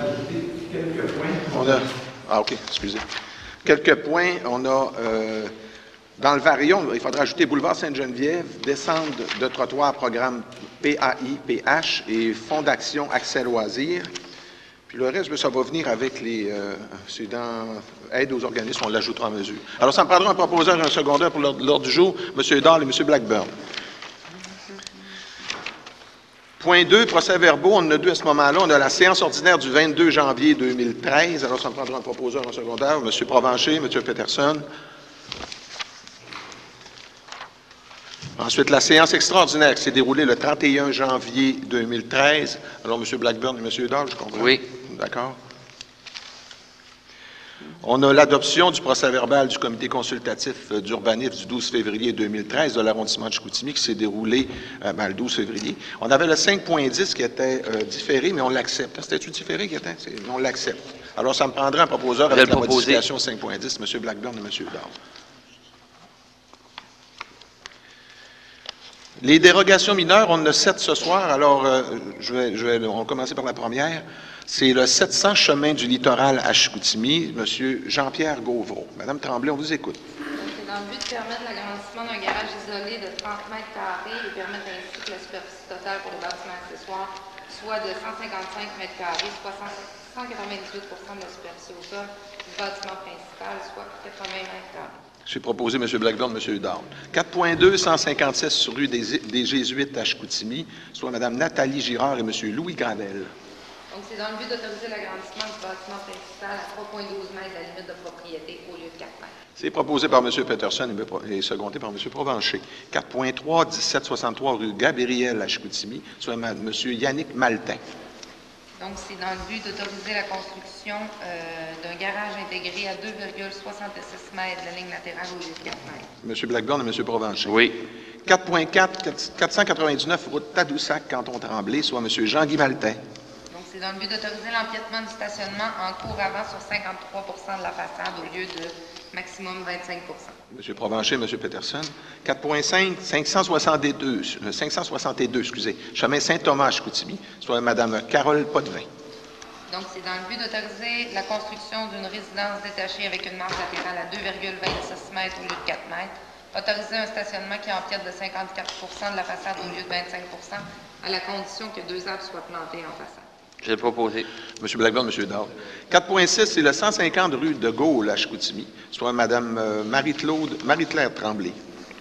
ajouter quelques points. OK, excusez. Quelques points. On a, dans le Varion, il faudra ajouter boulevard Sainte-Geneviève, descente de trottoir, programme PAI-PH et Fonds d'action accès loisirs. Puis le reste, ça va venir avec les... c'est dans aide aux organismes, on l'ajoutera en mesure. Alors, ça me prendra un proposeur et un secondaire pour l'ordre du jour, M. Dahl et M. Blackburn. Point 2, procès-verbaux, on en a deux à ce moment-là. On a la séance ordinaire du 22 janvier 2013. Alors, ça me prendra un proposeur et un secondaire, M. Provencher, M. Peterson. Ensuite, la séance extraordinaire qui s'est déroulée le 31 janvier 2013. Alors, M. Blackburn et M. Dahl, je comprends? Oui. D'accord. On a l'adoption du procès-verbal du comité consultatif d'urbanisme du 12 février 2013 de l'arrondissement de Chicoutimi qui s'est déroulé le 12 février. On avait le 5.10 qui était différé, mais on l'accepte. C'était-tu différé qui était? On l'accepte. Alors, ça me prendrait un proposeur avec la modification 5.10, M. Blackburn et M. Dahl. Les dérogations mineures, on en a 7 ce soir. Alors, on va commencer par la première. C'est le 700 chemin du littoral à Chicoutimi, M. Jean-Pierre Gauvreau. Madame Tremblay, on vous écoute. C'est dans le but de permettre l'agrandissement d'un garage isolé de 30 mètres carrés et permettre ainsi que la superficie totale pour les bâtiments accessoires soit de 155 mètres carrés, soit 198 de la superficie au sol du bâtiment principal, soit 80 mètres carrés. J'ai proposé M. Blackburn, M. Dahl. 4.2, 156 rue des Jésuites à Chicoutimi, soit Mme Nathalie Girard et M. Louis Gravel. Donc, c'est dans le but d'autoriser l'agrandissement du bâtiment principal à 3,12 mètres de la limite de propriété au lieu de 4 mètres. C'est proposé par M. Peterson et secondé par M. Provencher. 4.3, 1763 rue Gabriel à Chicoutimi, soit M. Yannick Maltin. Donc, c'est dans le but d'autoriser la construction d'un garage intégré à 2,66 mètres de la ligne latérale au lieu de 4 mètres. M. Blackburn et M. Provencher. Oui. 4.4, 499 route Tadoussac, canton Tremblay, soit M. Jean-Guy Maltin. Donc, c'est dans le but d'autoriser l'empiètement du stationnement en cours avant sur 53 de la façade au lieu de maximum 25 M. Provencher, M. Peterson. 4.5, 562, chemin Saint-Thomas à Chicoutimi, soit Mme Carole Potvin. Donc, c'est dans le but d'autoriser la construction d'une résidence détachée avec une marge latérale à 2,26 mètres au lieu de 4 mètres. Autoriser un stationnement qui empiète de 54 de la façade au lieu de 25 à la condition que 2 arbres soient plantés en façade. J'ai proposé. M. Blackburn, M. Dahl. 4.6, c'est le 150 rue de Gaulle à Chicoutimi, soit Mme Marie-Claire Tremblay.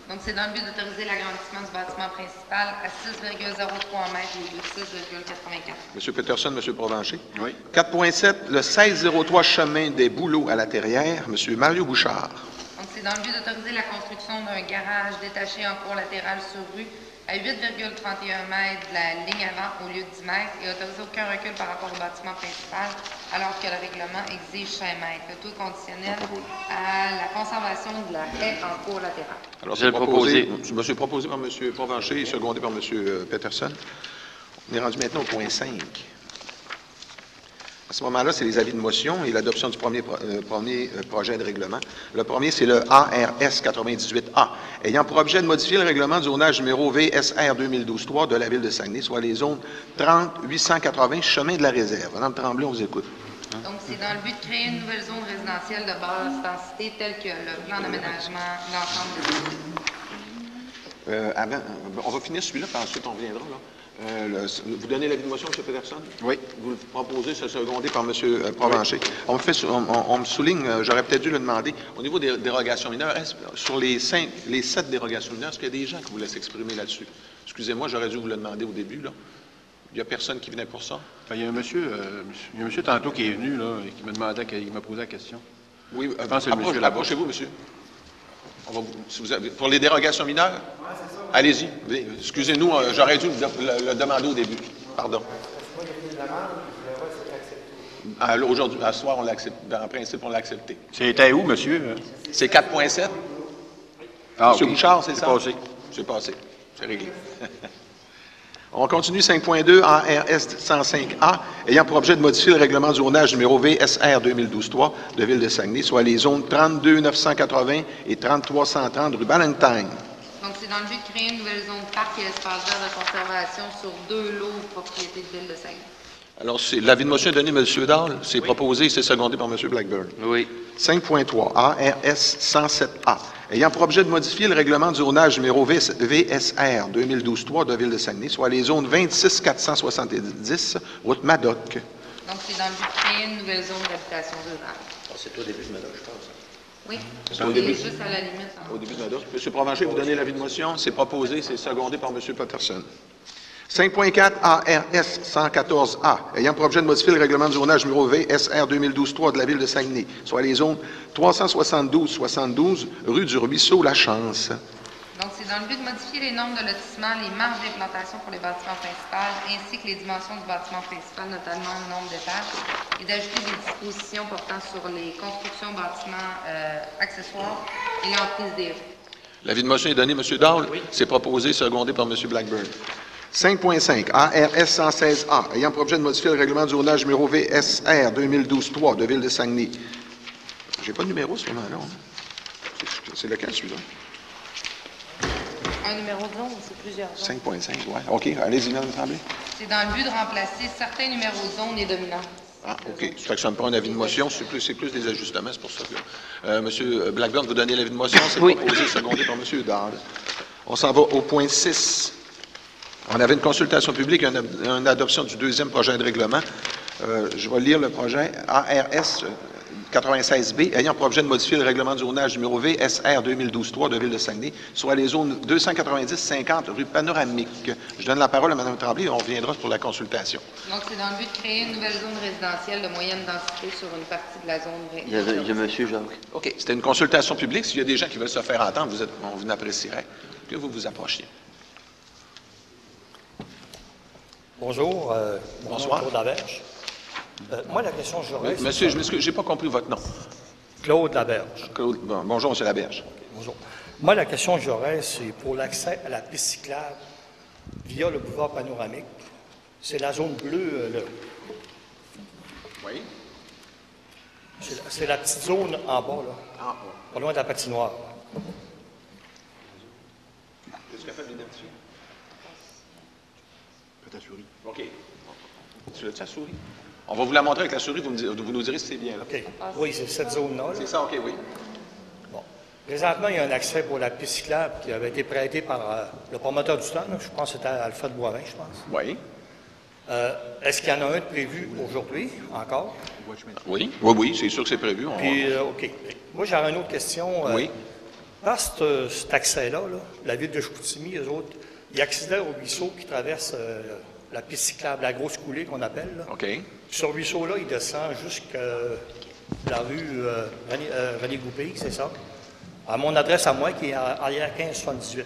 Donc, c'est dans le but d'autoriser l'agrandissement du bâtiment principal à 6,03 mètres au lieu de 6,84. M. Peterson, M. Provencher. Oui. 4.7, le 1603 chemin des Bouleaux à la Terrière, M. Mario Bouchard. Donc, c'est dans le but d'autoriser la construction d'un garage détaché en cours latéral sur rue à 8,31 mètres de la ligne avant au lieu de 10 mètres et autoriser aucun recul par rapport au bâtiment principal alors que le règlement exige 5 mètres. Le tout est conditionnel à la conservation de la haie en cours latéral. Alors, c'est proposé par M. Provencher et secondé par M. Peterson. On est rendu maintenant au point 5. À ce moment-là, c'est les avis de motion et l'adoption du premier projet de règlement. Le premier, c'est le ARS 98A, ayant pour objet de modifier le règlement du zonage numéro VSR 2012-3 de la Ville de Saguenay, soit les zones 30 880 chemin de la réserve. Mme Tremblay, on vous écoute. Donc, c'est dans le but de créer une nouvelle zone résidentielle de basse densité telle que le plan d'aménagement d'ensemble de on va finir celui-là, puis ensuite on reviendra. Là. Vous donnez l'avis de motion, M. Peterson? Oui. Vous le proposez, c'est secondé par M. Provencher. Oui. On me souligne, j'aurais peut-être dû le demander, au niveau des dérogations mineures, sur les 7 dérogations mineures, est-ce qu'il y a des gens qui voulaient s'exprimer là-dessus? Excusez-moi, j'aurais dû vous le demander au début, là. Il n'y a personne qui venait pour ça? Bien, il y a un monsieur tantôt qui est venu, là, et qui m'a demandé, il m'a posé la question. Oui, approchez-vous, monsieur. Pour les dérogations mineures? Oui, c'est ça. Allez-y. Excusez-nous, j'aurais dû le demander au début. Pardon. Moi, j'ai fait une demande, aujourd'hui, à ce soir, on l'accepte. En principe, on l'a accepté. C'était où, monsieur? C'est 4.7. Ah, Monsieur Bouchard, c'est ça? Passé. C'est passé. C'est réglé. On continue 5.2 ARS 105A, ayant pour objet de modifier le règlement du zonage numéro VSR 2012-3 de Ville de Saguenay, soit les zones 32 980 et 33 130 rue Ballantyne. Donc, c'est dans le but de créer une nouvelle zone parc et espace vert de conservation sur 2 lots de propriété de Ville de Saguenay. Alors, l'avis de motion est donné, M. Dahl. C'est proposé, c'est secondé par M. Blackburn. Oui. 5.3, ARS 107A. Ayant pour objet de modifier le règlement de zonage numéro VSR 2012-3 de la Ville de Saguenay, soit les zones 26 470, route Madoc. Donc, c'est dans le but de créer une nouvelle zone d'habitation rurale. C'est au début de Madoc, je pense. Oui. C'est au début. Juste à la limite. Au début de Madoc. M. Provencher, vous donnez l'avis de motion. C'est proposé, c'est secondé par M. Patterson. 5.4 ARS 114A, ayant pour objet de modifier le règlement de zonage numéro VSR 2012-3 de la Ville de Saguenay, soit les zones 372-72, rue du Ruisseau La Chance. Donc, c'est dans le but de modifier les normes de lotissement, les marges d'implantation pour les bâtiments principaux, ainsi que les dimensions du bâtiment principal, notamment le nombre d'étages, et d'ajouter des dispositions portant sur les constructions, bâtiments accessoires et l'emprise des rues. L'avis de motion est donné, M. Dahl. Oui. C'est proposé, secondé par M. Blackburn. 5.5, ARS 116A, ayant pour objet de modifier le règlement de zonage numéro VSR 2012-3 de Ville de Saguenay. J'ai pas de numéro, ce moment-là. Hein? C'est lequel, celui-là? Un numéro de zone, c'est plusieurs zones. 5.5, oui. OK, allez-y, Mme Tremblay. C'est dans le but de remplacer certains numéros de zone et dominants. Ah, OK. Ça fait que ça me prend un avis de motion. C'est plus des ajustements, c'est pour ça que... M. Blackburn, vous donnez l'avis de motion. C'est proposé, secondé par M. Dahl. On s'en va au point 6. On avait une consultation publique, une adoption du deuxième projet de règlement. Je vais lire le projet ARS 96B, ayant pour objet de modifier le règlement de zonage numéro VSR 2012-3 de Ville de Saguenay, soit les zones 290-50 rue Panoramique. Je donne la parole à Mme Tremblay et on reviendra pour la consultation. Donc, c'est dans le but de créer une nouvelle zone résidentielle de moyenne densité sur une partie de la zone Il y a M. Jacques. OK. C'était une consultation publique. S'il y a des gens qui veulent se faire entendre, on vous apprécierait que vous vous approchiez. Bonjour, Bonsoir. Claude Laberge. Moi, la question que j'aurais... Monsieur, je m'excuse, je n'ai pas compris votre nom. Claude Laberge. Claude, bonjour, M. Laberge. Bonjour. Moi, la question que j'aurais, c'est pour l'accès à la piste cyclable via le boulevard Panoramique. C'est la zone bleue, là. Oui. C'est la petite zone en bas, là. Ah, Pas loin de la patinoire. est-ce capable d'identifier? Peut-être souris. OK. Tu l'as-tu, la souris? On va vous la montrer avec la souris, vous nous direz si c'est bien, là. OK. Oui, c'est cette zone-là. Là. C'est ça, OK, oui. Bon. Présentement, il y a un accès pour la piste cyclable qui avait été prêté par le promoteur du temps. Là. Je pense que c'était Alfred Boivin, je pense. Oui. Est-ce qu'il y en a un de prévu aujourd'hui, encore? Oui, oui, c'est sûr que c'est prévu. Puis, OK. Moi, j'aurais une autre question. Oui. Par cet accès-là, là, la ville de Chicoutimi, eux autres, ils accédaient au ruisseau qui traverse la piste cyclable, la grosse coulée qu'on appelle. Là. OK. Ce ruisseau-là, il descend jusqu'à la rue René Goupil, c'est ça? À mon adresse à moi, qui est arrière 1578.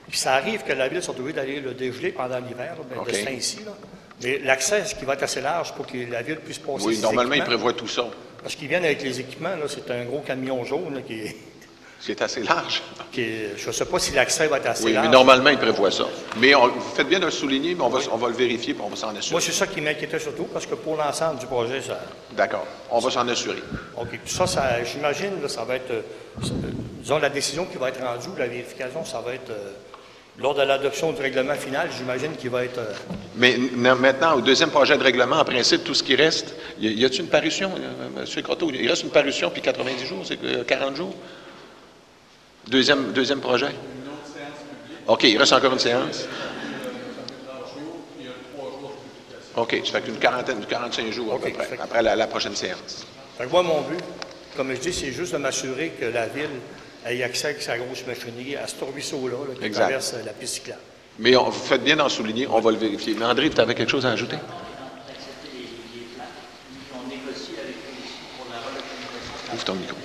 Puis ça arrive que la ville soit obligée d'aller le dégeler pendant l'hiver, de ce temps-ci. Mais l'accès, ce qui va être assez large pour que la ville puisse passer. Oui, normalement, ils prévoient tout ça. Parce qu'ils viennent avec les équipements, là, c'est un gros camion jaune là, qui est. C'est assez large. Je ne sais pas si l'accès va être assez Oui, large. mais normalement, ils prévoient ça. Mais vous faites bien de le souligner, mais on va le vérifier et on va s'en assurer. Moi, c'est ça qui m'inquiétait surtout, parce que pour l'ensemble du projet, ça. D'accord. On va s'en assurer. OK. Ça j'imagine, ça va être. Disons, la décision qui va être rendue, la vérification, ça va être. Lors de l'adoption du règlement final, j'imagine qu'il va être... Mais maintenant, au deuxième projet de règlement, en principe, tout ce qui reste, y a-t-il une parution, M. Croteau? Il reste une parution, puis 90 jours, c'est 40 jours? Deuxième projet? Une autre séance publique. OK, il reste encore une séance? Il y a 3 jours de publication. OK, ça fait qu'une quarantaine, 45 jours à peu près, après la prochaine séance. Fait que moi, mon but, comme je dis, c'est juste de m'assurer que la ville ait accès avec sa grosse machinerie à ce ruisseau-là qui traverse la piste cyclable. Mais vous faites bien d'en souligner, on va le vérifier. Mais André, tu avais quelque chose à ajouter? Ouvre ton micro.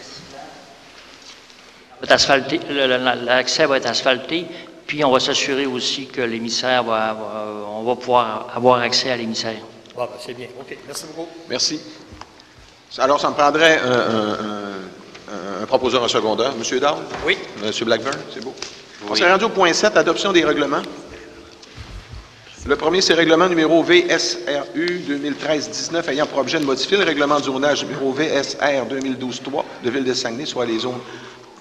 L'accès va être asphalté, puis on va s'assurer aussi que l'émissaire on va pouvoir avoir accès à l'émissaire. Bon, ben, c'est bien. OK. Merci beaucoup. Merci. Alors, ça me prendrait un proposeur en secondaire. M. Dahl? Oui. M. Blackburn? C'est beau. Oui. On s'est rendu au point 7, adoption des règlements. Le premier, c'est règlement numéro VSRU 2013-19 ayant pour objet de modifier le règlement de zonage numéro VSR 2012-3 de Ville de Saguenay, soit les zones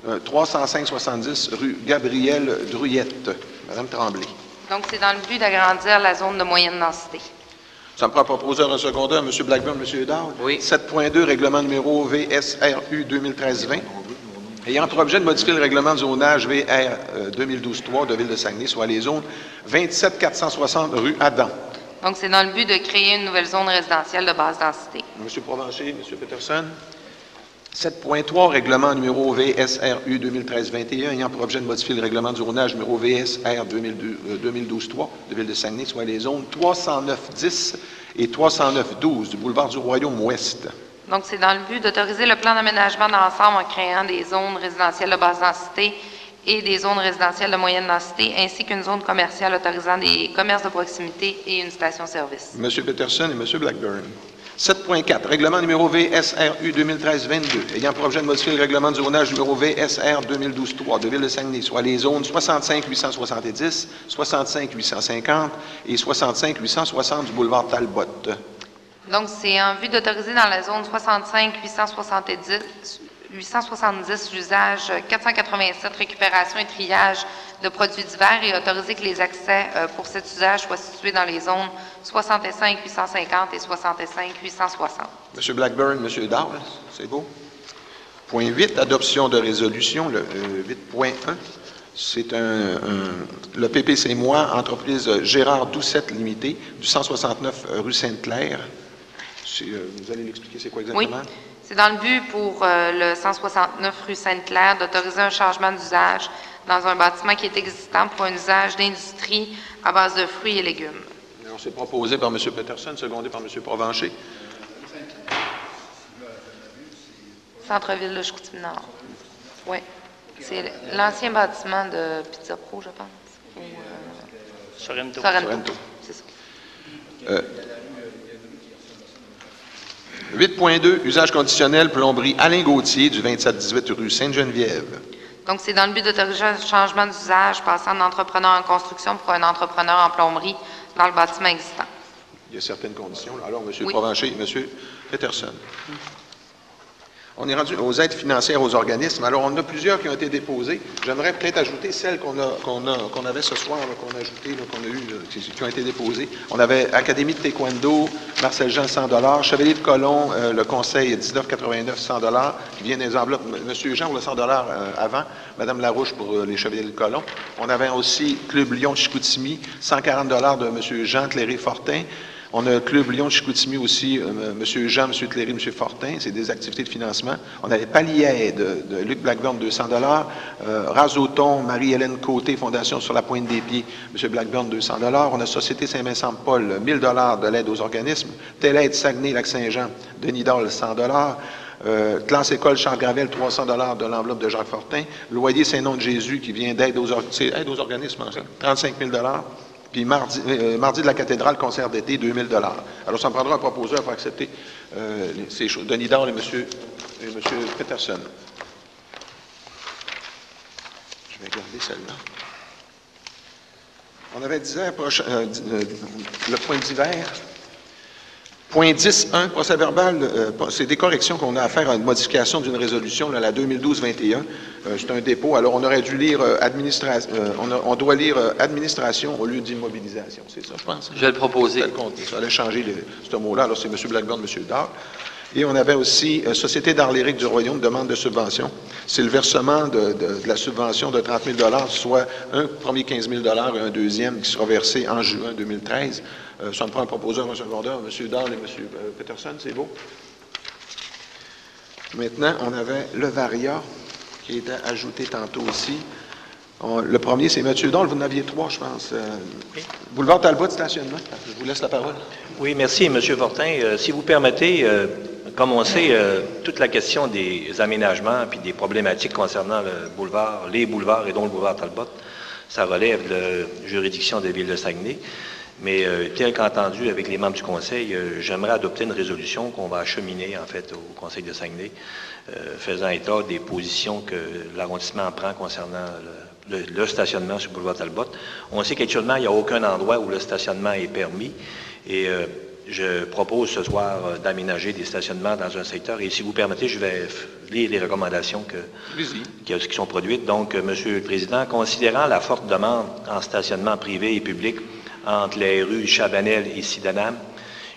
305-70 rue Gabriel-Druyette. Madame Tremblay. Donc, c'est dans le but d'agrandir la zone de moyenne densité. Ça me prend proposeur un secondeur, M. Blackburn, M. Hudard. Oui. 7.2, règlement numéro VSRU 2013-20. Ayant pour objet de modifier le règlement de zonage VR 2012-3 de Ville de Saguenay, soit les zones 27 460 rue Adam. Donc, c'est dans le but de créer une nouvelle zone résidentielle de basse densité. M. Provencher, M. Peterson. 7.3, règlement numéro VSRU 2013-21, ayant pour objet de modifier le règlement de zonage numéro VSR 2012-3 de Ville de Saguenay, soit les zones 309-10 et 309-12 du boulevard du Royaume-Ouest. Donc, c'est dans le but d'autoriser le plan d'aménagement d'ensemble en créant des zones résidentielles de basse densité et des zones résidentielles de moyenne densité, ainsi qu'une zone commerciale autorisant des commerces de proximité et une station-service. M. Peterson et M. Blackburn. 7.4, règlement numéro VSRU 2013-22, ayant pour objet de modifier le règlement de zonage numéro VSR 2012-3 de Ville de Saguenay, soit les zones 65 870, 65 850 et 65 860 du boulevard Talbot. Donc, c'est en vue d'autoriser dans la zone 65 870 l'usage 487 récupération et triage de produits divers et autoriser que les accès pour cet usage soient situés dans les zones 65 850 et 65 860. M. Blackburn, M. Hudard, c'est beau. Point 8, adoption de résolution, le 8.1. C'est le PPC Moi, entreprise Gérard Doucette Limitée, du 169 rue Sainte-Claire. Vous allez l'expliquer, c'est quoi exactement? Oui. C'est dans le but pour le 169 rue Sainte-Claire d'autoriser un changement d'usage dans un bâtiment qui est existant pour un usage d'industrie à base de fruits et légumes. Alors, c'est proposé par M. Peterson, secondé par M. Provencher. Centre-ville de Chicoutimi-Nord. Oui. C'est l'ancien bâtiment de Pizza Pro, je pense. Ou, Sorrento. Sorrento. C'est ça. 8.2, usage conditionnel, plomberie Alain Gauthier, du 27-18 rue Sainte-Geneviève. Donc, c'est dans le but d'autoriser un changement d'usage passant d'entrepreneur en construction pour un entrepreneur en plomberie dans le bâtiment existant. Il y a certaines conditions. Alors, M. Oui. Provencher et M. Peterson. On est rendu aux aides financières aux organismes. Alors, on en a plusieurs qui ont été déposées. J'aimerais peut-être ajouter celles qu'on avait ce soir, qu'on a eues, qui ont été déposées. On avait Académie de taekwondo, Marcel Jean, 100 $, Chevalier de Colomb, le Conseil, 19,89 $, 100 $, qui vient des enveloppes. M. Jean pour le 100 $ avant, Mme Larouche pour les Chevaliers de Colomb. On avait aussi Club Lyon de Chicoutimi, 140 $ de M. Jean Cléré-Fortin. On a le Club Lyon de Chicoutimi aussi, M. Jean, M. Cléry, M. Fortin, c'est des activités de financement. On avait Palier de Luc Blackburn, 200 $. Razoton, Marie-Hélène Côté, Fondation sur la pointe des pieds, M. Blackburn, 200 $. On a Société Saint-Vincent-de-Paul, 1 000 $ de l'aide aux organismes. Télaide Saguenay, Lac-Saint-Jean, Denis Dole, 100 $. Classe École Charles-Gravel, 300 $ de l'enveloppe de Jacques Fortin. Loyer Saint-Nom-de-Jésus qui vient d'aide aux organismes, hein, 35 000 $. Puis mardi de la cathédrale, concert d'été, 2 000 $. Alors, ça me prendra un proposeur pour accepter ces choses. Denis Dore et M. Peterson. Je vais garder celle-là. On avait le point d'hiver. Point 10.1, procès verbal, c'est des corrections qu'on a à faire à une modification d'une résolution, là, la 2012-21. C'est un dépôt. Alors, on aurait dû lire on doit lire administration au lieu d'immobilisation. C'est ça, je pense. Je vais le proposer. Ça allait changer ce mot-là. Alors, c'est M. Blackburn, M. Hudard. Et on avait aussi Société d'art lyrique du Royaume, demande de subvention. C'est le versement de la subvention de 30 000 $, soit un premier 15 000 $ et un deuxième qui sera versé en juin 2013. Ça me prend un proposeur, un secondaire, M. Hudard et M. Peterson, c'est beau. Maintenant, on avait le Varia, qui était ajouté tantôt aussi. Le premier, c'est M. Hudard, vous en aviez 3, je pense. Oui. Boulevard Talbot, stationnement. Je vous laisse la parole. Oui, merci, M. Fortin. Si vous permettez, comme on sait, toute la question des aménagements puis des problématiques concernant les boulevards et dont le boulevard Talbot, ça relève de la juridiction de la Ville de Saguenay. Mais tel qu'entendu avec les membres du Conseil, j'aimerais adopter une résolution qu'on va acheminer, en fait, au Conseil de Saguenay, faisant état des positions que l'arrondissement prend concernant le stationnement sur le boulevard Talbot. On sait qu'actuellement, il n'y a aucun endroit où le stationnement est permis. Et je propose ce soir d'aménager des stationnements dans un secteur. Et si vous permettez, je vais lire les recommandations qui sont produites. Donc, Monsieur le Président, considérant la forte demande en stationnement privé et public entre les rues Chabanel et Sidanam,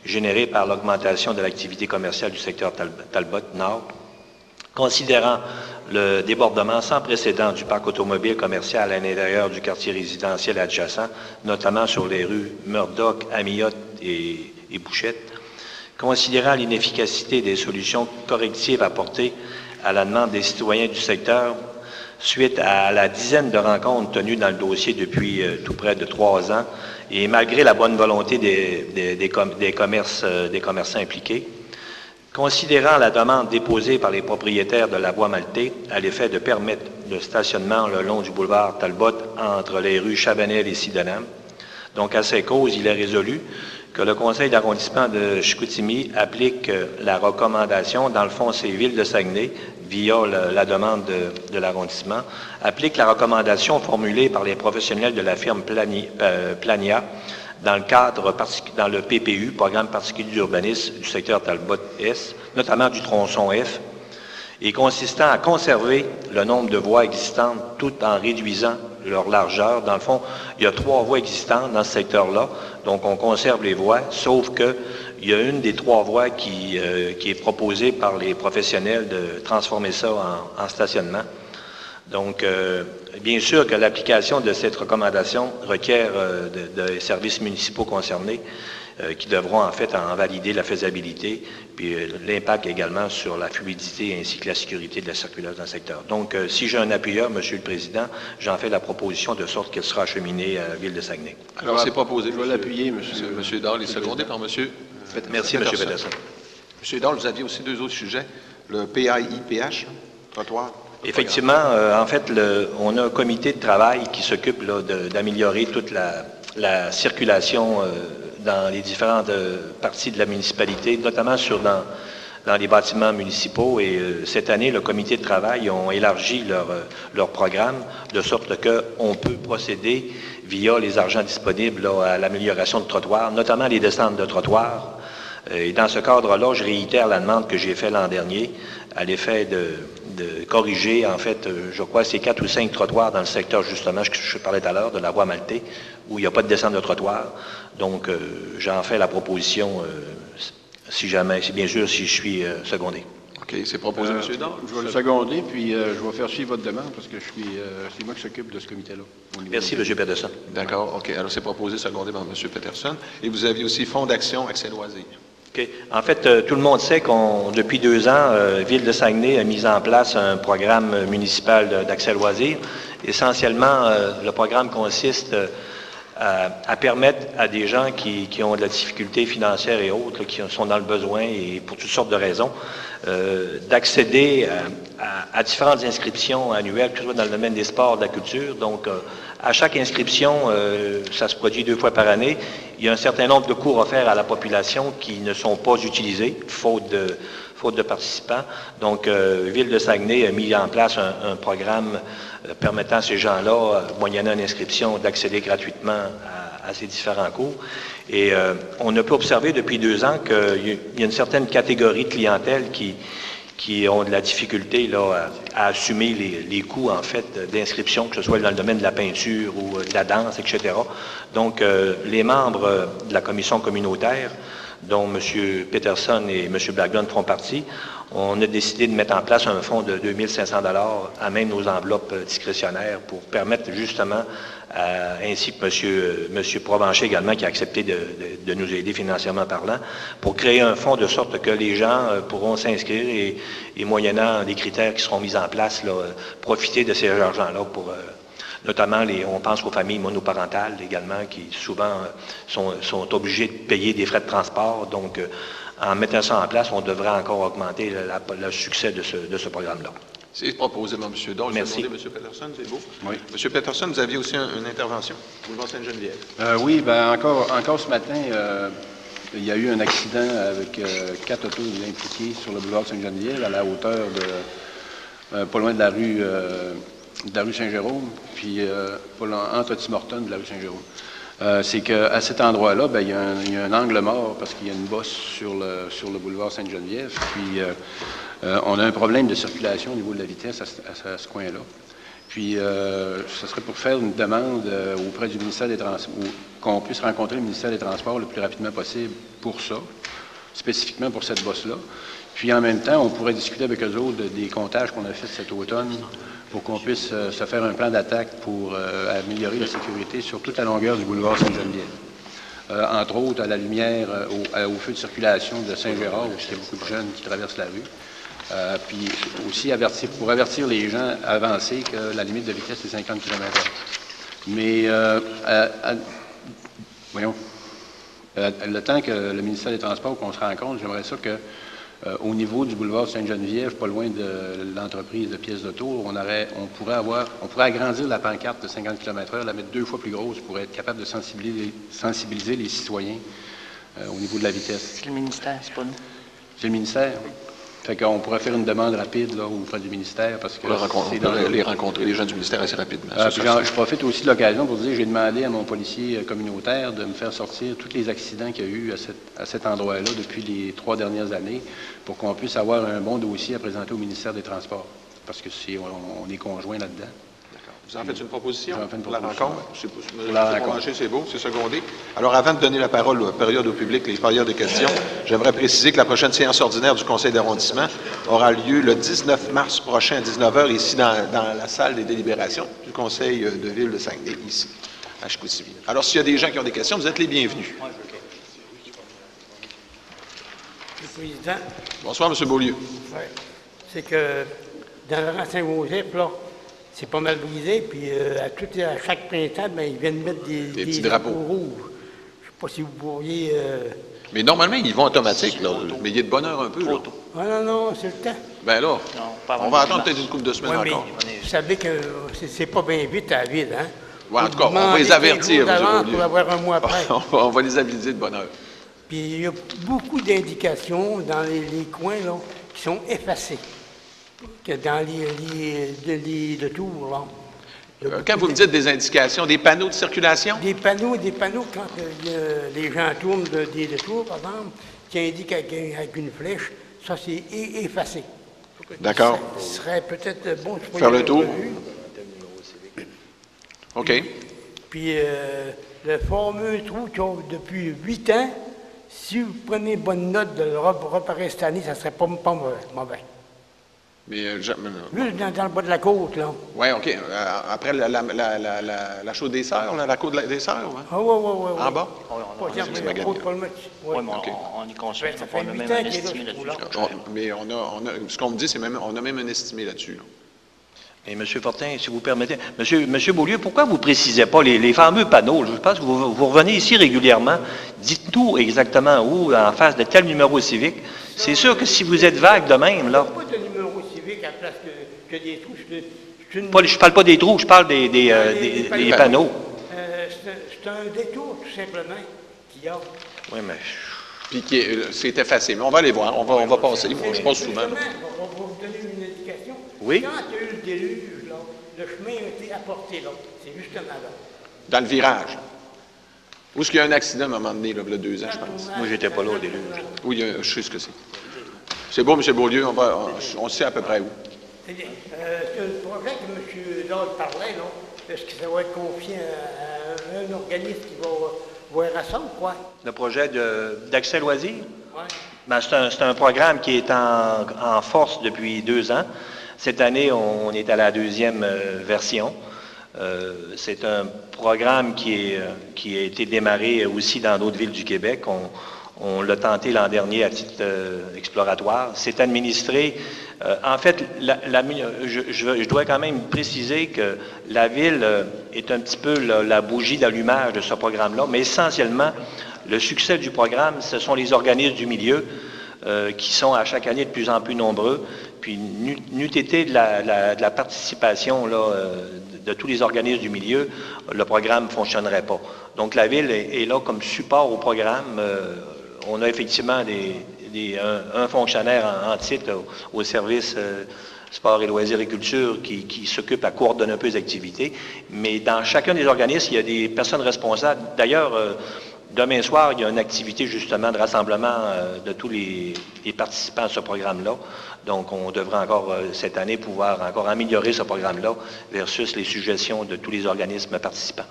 générés par l'augmentation de l'activité commerciale du secteur Talbot Nord. Considérant le débordement sans précédent du parc automobile commercial à l'intérieur du quartier résidentiel adjacent, notamment sur les rues Murdoch, Amiotte et Bouchette, considérant l'inefficacité des solutions correctives apportées à la demande des citoyens du secteur, suite à la dizaine de rencontres tenues dans le dossier depuis tout près de 3 ans, et malgré la bonne volonté des commerçants impliqués, considérant la demande déposée par les propriétaires de la voie Maltais à l'effet de permettre le stationnement le long du boulevard Talbot entre les rues Chabanel et Sydenham. Donc, à ces causes, il est résolu que le conseil d'arrondissement de Chicoutimi applique la recommandation, dans le fond, c'est Ville de Saguenay, via la demande de l'arrondissement, applique la recommandation formulée par les professionnels de la firme Plania dans le PPU, Programme particulier d'urbanisme du secteur Talbot-Est, notamment du tronçon F, et consistant à conserver le nombre de voies existantes tout en réduisant leur largeur. Dans le fond, il y a 3 voies existantes dans ce secteur-là, donc on conserve les voies, sauf qu'il y a une des 3 voies qui est proposée par les professionnels de transformer ça en stationnement. Donc, bien sûr que l'application de cette recommandation requiert des services municipaux concernés qui devront en fait en valider la faisabilité, puis l'impact également sur la fluidité ainsi que la sécurité de la circulation dans le secteur. Donc, si j'ai un appuyeur, Monsieur le Président, j'en fais la proposition de sorte qu'elle sera acheminée à la Ville de Saguenay. Alors, c'est proposé. Je vais l'appuyer, Monsieur Dahl, et secondé par Monsieur Peterson. Merci, Monsieur Peterson. Monsieur Dahl, vous aviez aussi 2 autres sujets, le PAI-PH, trottoir. Effectivement, en fait, on a un comité de travail qui s'occupe d'améliorer toute la circulation dans les différentes parties de la municipalité, notamment dans les bâtiments municipaux. Et cette année, le comité de travail ont élargi leur programme de sorte qu'on peut procéder via les argents disponibles à l'amélioration de trottoirs, notamment les descentes de trottoirs. Et dans ce cadre-là, je réitère la demande que j'ai faite l'an dernier à l'effet de corriger, en fait, je crois, c'est 4 ou 5 trottoirs dans le secteur, justement, je parlais tout à l'heure, de la voie Maltais, où il n'y a pas de descente de trottoir. Donc, j'en fais la proposition, si bien sûr, si je suis secondé. OK, c'est proposé, M. Dahl. Je vais le seconder, puis je vais faire suivre votre demande, parce que c'est moi qui s'occupe de ce comité-là. Merci, M. Peterson. D'accord, OK. Alors, c'est proposé, secondé par M. Peterson. Et vous aviez aussi Fonds d'action, accès loisirs. OK. En fait, tout le monde sait depuis 2 ans, Ville de Saguenay a mis en place un programme municipal d'accès loisirs. Essentiellement, le programme consiste à permettre à des gens qui ont de la difficulté financière et autres, qui sont dans le besoin et pour toutes sortes de raisons, d'accéder à différentes inscriptions annuelles, que ce soit dans le domaine des sports, de la culture. Donc, à chaque inscription, ça se produit 2 fois par année. Il y a un certain nombre de cours offerts à la population qui ne sont pas utilisés, faute de participants. Donc, Ville de Saguenay a mis en place un programme permettant à ces gens-là, moyennant une inscription, d'accéder gratuitement à ces différents cours. Et on a pu observer depuis 2 ans qu'il y a une certaine catégorie de clientèle qui ont de la difficulté là, à assumer les coûts, en fait, d'inscription, que ce soit dans le domaine de la peinture ou de la danse, etc. Donc, les membres de la commission communautaire, dont M. Peterson et M. Blackburn font partie, on a décidé de mettre en place un fonds de 2 500 $ à même nos enveloppes discrétionnaires pour permettre justement, ainsi que M. Provencher également, qui a accepté de nous aider financièrement parlant, pour créer un fonds de sorte que les gens pourront s'inscrire et moyennant des critères qui seront mis en place, là, profiter de ces argents-là pour... notamment, on pense aux familles monoparentales également, qui souvent sont obligées de payer des frais de transport. Donc, en mettant ça en place, on devrait encore augmenter le succès de ce programme-là. C'est proposé par M. Dahl. Merci. M. Peterson, c'est beau? Oui. M. Peterson, vous aviez aussi une intervention. Boulevard Sainte-Geneviève. Oui, bien, encore ce matin, il y a eu un accident avec 4 autos impliquées sur le boulevard Sainte-Geneviève, à la hauteur de... pas loin de la rue Saint-Jérôme, puis entre Tim Hortons de la rue Saint-Jérôme. C'est qu'à cet endroit-là, il y a un angle mort parce qu'il y a une bosse sur le boulevard Sainte-Geneviève. Puis on a un problème de circulation au niveau de la vitesse à ce coin-là. Puis, ce serait pour faire une demande auprès du ministère des Transports, qu'on puisse rencontrer le ministère des Transports le plus rapidement possible pour ça, spécifiquement pour cette bosse-là. Puis, en même temps, on pourrait discuter avec eux autres des comptages qu'on a fait cet automne pour qu'on puisse se faire un plan d'attaque pour améliorer la sécurité sur toute la longueur du boulevard Sainte-Geneviève. Entre autres, à la lumière, au feu de circulation de Saint-Gérard, où il y a beaucoup de jeunes qui traversent la rue. Puis aussi pour avertir les gens avancés que la limite de vitesse est 50 km/h. Mais le temps que le ministère des Transports qu'on se rencontre, j'aimerais ça que au niveau du boulevard Sainte-Geneviève, pas loin de l'entreprise de pièces d'auto, on pourrait agrandir la pancarte de 50 km/h, la mettre 2 fois plus grosse pour être capable de sensibiliser les citoyens au niveau de la vitesse. C'est le ministère, c'est pas nous. C'est le ministère? Fait qu'on pourrait faire une demande rapide là, auprès du ministère parce que... On pourrait les rencontrer, les gens du ministère, assez rapidement. Je profite aussi de l'occasion pour dire que j'ai demandé à mon policier communautaire de me faire sortir tous les accidents qu'il y a eu à cet endroit-là depuis les 3 dernières années pour qu'on puisse avoir un bon dossier à présenter au ministère des Transports. Parce que on est conjoints là-dedans. Vous en faites une proposition? J'en fais une pour la proposition, rencontre? Pour la rencontre. C'est beau, c'est secondé. Alors, avant de donner la parole aux périodes au public, les périodes de questions, j'aimerais préciser que la prochaine séance ordinaire du Conseil d'arrondissement aura lieu le 19 mars prochain à 19h, ici dans la salle des délibérations du Conseil de ville de Saguenay, ici, à Chicoutimi. Alors, s'il y a des gens qui ont des questions, vous êtes les bienvenus. Monsieur le Président. Bonsoir, M. Beaulieu. Oui. C'est que dans le rang Saint-Joseph, là, c'est pas mal brisé, puis à chaque printemps, ben, ils viennent mettre des petits drapeaux rouges. Je ne sais pas si vous pourriez... Mais normalement, ils vont automatiques, là, mais il est de bonne heure un peu. Là. Ah non, c'est le temps. Ben là, on va attendre peut-être une couple de semaines encore. Vous savez que c'est pas bien vite à la ville, hein? Ouais, en tout cas, on va les avertir, M. Beaulieu. Pour avoir un mois après. On va les aviser de bonne heure. Puis il y a beaucoup d'indications dans les coins, là, qui sont effacées. Que dans les de tours, là. Quand vous me dites des indications, des panneaux de circulation? Des panneaux, quand les gens tournent des tours, par exemple, qui indiquent avec une flèche, ça c'est effacé. D'accord. Ce serait peut-être bon de faire le tour. OK. Puis le fameux trou qui a depuis 8 ans, si vous prenez bonne note de le reparer cette année, ça ne serait pas mauvais. Mais juste dans le bas de la côte, là. Oui, OK. Après la chaude des Sœurs, la côte des Sœurs, hein? Ah, oui. En bas? Oui, mais on y consulte. Ça fait 8 ans qu'il est là. Mais ce qu'on me dit, c'est même, on a même un estimé là-dessus. Là. Et M. Fortin, si vous permettez, Monsieur Beaulieu, pourquoi vous ne précisez pas les fameux panneaux? Je pense que vous revenez ici régulièrement. Dites-nous exactement où, en face de tel numéro civique. C'est sûr que si vous êtes vague de même, là... Pourquoi de numéro civique à la place que des trous? Je ne parle pas des trous, je parle des panneaux. C'est un détour, tout simplement, qu'il y a. Oui, mais... Puis c'est effacé. Mais on va aller voir. On va passer. Je passe souvent. On va vous donner une indication. Oui. Quand il y a eu le déluge, là, le chemin a été apporté là. C'est justement là. Dans le virage. Où est-ce qu'il y a un accident à un moment donné, là, il y a 2 ans, je pense. Moi, j'étais pas là au déluge. Oui, je sais ce que c'est. C'est beau, M. Beaulieu. On sait à peu près où. C'est bien. Le projet que M. Dodd parlait, là, est-ce que ça va être confié à un organisme qui va voir à ça ou quoi? Le projet d'accès loisirs? Oui. Ben, c'est un programme qui est en force depuis 2 ans. Cette année, on est à la 2e version. C'est un programme qui a été démarré aussi dans d'autres villes du Québec. On l'a tenté l'an dernier à titre exploratoire. C'est administré. En fait, je dois quand même préciser que la ville est un petit peu la bougie d'allumage de ce programme-là, mais essentiellement, le succès du programme, ce sont les organismes du milieu qui sont à chaque année de plus en plus nombreux. Puis, n'eût été de la participation là, de tous les organismes du milieu, le programme ne fonctionnerait pas. Donc, la Ville est là comme support au programme. On a effectivement un fonctionnaire en titre au service sport et loisirs et culture qui s'occupe à coordonner un peu les activités. Mais dans chacun des organismes, il y a des personnes responsables. D'ailleurs, Demain soir, il y a une activité justement de rassemblement de tous les participants à ce programme-là. Donc, on devrait encore, cette année, pouvoir encore améliorer ce programme-là versus les suggestions de tous les organismes participants.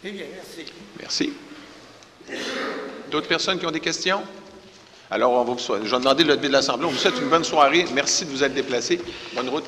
Eh bien, merci. Merci. D'autres personnes qui ont des questions? Alors, je vais demander le lever de l'Assemblée. On vous souhaite une bonne soirée. Merci de vous être déplacés. Bonne route.